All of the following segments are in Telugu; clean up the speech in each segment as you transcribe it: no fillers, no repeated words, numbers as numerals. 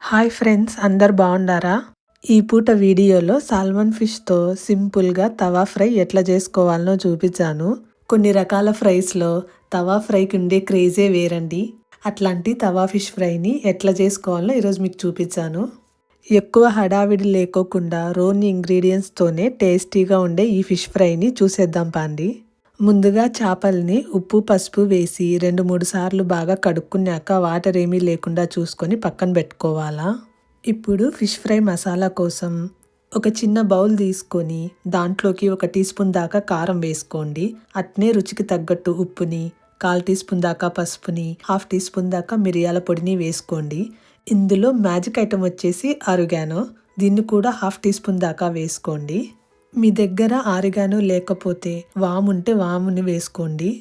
హాయ్ ఫ్రెండ్స్, అందరు బాగుండారా? ఈ పూట వీడియోలో సాల్మన్ ఫిష్తో సింపుల్గా తవా ఫ్రై ఎట్లా చేసుకోవాలనో చూపించాను. కొన్ని రకాల ఫ్రైస్లో తవా ఫ్రైకి ఉండే క్రేజే వేరండి. అట్లాంటి తవా ఫిష్ ఫ్రైని ఎట్లా చేసుకోవాలో ఈరోజు మీకు చూపించాను. ఎక్కువ హడావిడి లేకోకుండా రోని ఇంగ్రీడియంట్స్తోనే టేస్టీగా ఉండే ఈ ఫిష్ ఫ్రైని చూసేద్దాం పాండి. ముందుగా చేపల్ని ఉప్పు పసుపు వేసి 2-3 సార్లు బాగా కడుక్కున్నాక వాటర్ ఏమీ లేకుండా చూసుకొని పక్కన పెట్టుకోవాలా. ఇప్పుడు ఫిష్ ఫ్రై మసాలా కోసం ఒక చిన్న బౌల్ తీసుకొని దాంట్లోకి 1 టీ స్పూన్ దాకా కారం వేసుకోండి. అట్నే రుచికి తగ్గట్టు ఉప్పుని, 1/4 టీ స్పూన్ దాకా పసుపుని, 1/2 టీ స్పూన్ దాకా మిరియాల పొడిని వేసుకోండి. ఇందులో మ్యాజిక్ ఐటమ్ వచ్చేసి ఆరిగానో, దీన్ని కూడా 1/2 టీ స్పూన్ దాకా వేసుకోండి. మీ దగ్గర ఆరిగానో లేకపోతే వాము ఉంటే వాముని వేసుకోండి.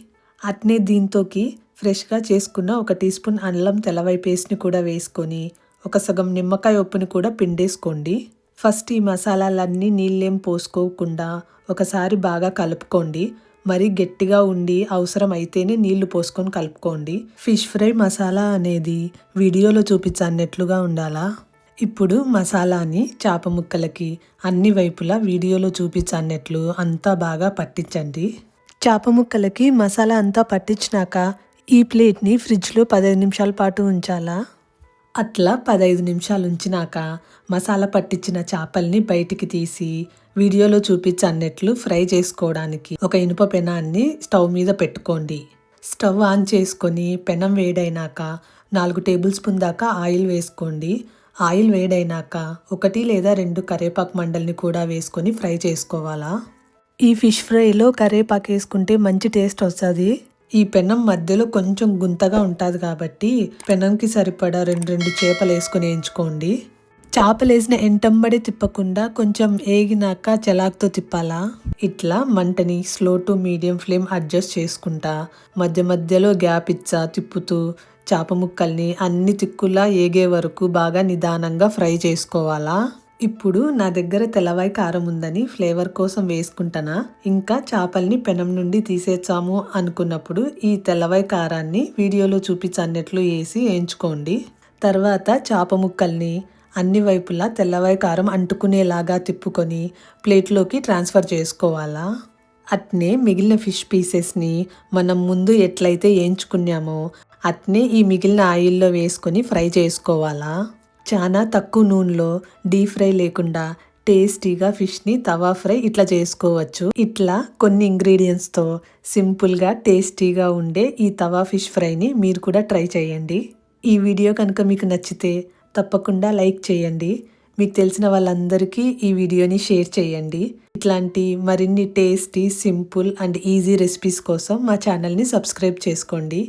అట్నే దీంతోకి ఫ్రెష్గా చేసుకున్న 1 టీ స్పూన్ అల్లం తెల్లవై పేస్ట్ని కూడా వేసుకొని ఒక సగం నిమ్మకాయ ఉప్పుని కూడా పిండేసుకోండి. ఫస్ట్ ఈ మసాలాలన్నీ నీళ్ళేం పోసుకోకుండా ఒకసారి బాగా కలుపుకోండి. మరీ గట్టిగా ఉండి అవసరం అయితేనే నీళ్లు పోసుకొని కలుపుకోండి. ఫిష్ ఫ్రై మసాలా అనేది వీడియోలో చూపించన్నట్లుగా ఉండాలా. ఇప్పుడు మసాలాని చేప ముక్కలకి అన్ని వైపులా వీడియోలో చూపించన్నట్లు అంతా బాగా పట్టించండి. చేప ముక్కలకి మసాలా అంతా పట్టించినాక ఈ ప్లేట్ని ఫ్రిడ్జ్లో 15 నిమిషాల పాటు ఉంచాలా. అట్లా 15 నిమిషాలు ఉంచినాక మసాలా పట్టించిన చేపల్ని బయటికి తీసి వీడియోలో చూపించన్నట్లు ఫ్రై చేసుకోవడానికి ఒక ఇనుప పెనాన్ని స్టవ్ మీద పెట్టుకోండి. స్టవ్ ఆన్ చేసుకొని పెనం వేడైనాక 4 టేబుల్ స్పూన్ దాకా ఆయిల్ వేసుకోండి. ఆయిల్ వేడైనాక 1 లేదా 2 కరివేపాకు మండల్ని కూడా వేసుకొని ఫ్రై చేసుకోవాలా. ఈ ఫిష్ ఫ్రైలో కరివేపాకు వేసుకుంటే మంచి టేస్ట్ వస్తుంది. ఈ పెనం మధ్యలో కొంచెం గుంతగా ఉంటుంది కాబట్టి పెనంకి సరిపడా 2 చేపలు వేసుకొని వేయించుకోండి. చేపలు వేసిన ఎంటంబడి తిప్పకుండా కొంచెం ఏగినాక చెలాక్తో తిప్పాలా. ఇట్లా మంటని slow to medium flame adjust చేసుకుంటా మధ్య మధ్యలో గ్యాప్ ఇచ్చా తిప్పుతూ చేప ముక్కల్ని అన్ని తిక్కులా ఏగే వరకు బాగా నిదానంగా ఫ్రై చేసుకోవాలా. ఇప్పుడు నా దగ్గర తెల్లవాయి కారం ఉందని ఫ్లేవర్ కోసం వేసుకుంటానా. ఇంకా చేపల్ని పెనం నుండి తీసేచ్చాము అనుకున్నప్పుడు ఈ తెల్లవాయి కారాన్ని వీడియోలో చూపించన్నట్లు వేసి వేయించుకోండి. తర్వాత చేప ముక్కల్ని అన్ని వైపులా తెల్లవాయి కారం అంటుకునేలాగా తిప్పుకొని ప్లేట్లోకి ట్రాన్స్ఫర్ చేసుకోవాలా. అట్నే మిగిలిన ఫిష్ పీసెస్ని మనం ముందు ఎట్లయితే వేయించుకున్నామో అట్నే ఈ మిగిలిన ఆయిల్లో వేసుకొని ఫ్రై చేసుకోవాలా. చాలా తక్కువ నూనెలో డీప్ ఫ్రై లేకుండా టేస్టీగా ఫిష్ని తవా ఫ్రై ఇట్లా చేసుకోవచ్చు. ఇట్లా కొన్ని ఇంగ్రీడియంట్స్తో సింపుల్గా టేస్టీగా ఉండే ఈ తవా ఫిష్ ఫ్రైని మీరు కూడా ట్రై చేయండి. ఈ వీడియో కనుక మీకు నచ్చితే తప్పకుండా లైక్ చేయండి. మీకు తెలిసిన వాళ్ళందరికీ ఈ వీడియోని షేర్ చేయండి. ఇట్లాంటి మరిన్ని tasty, simple and easy recipes కోసం మా ఛానల్ని సబ్స్క్రైబ్ చేసుకోండి.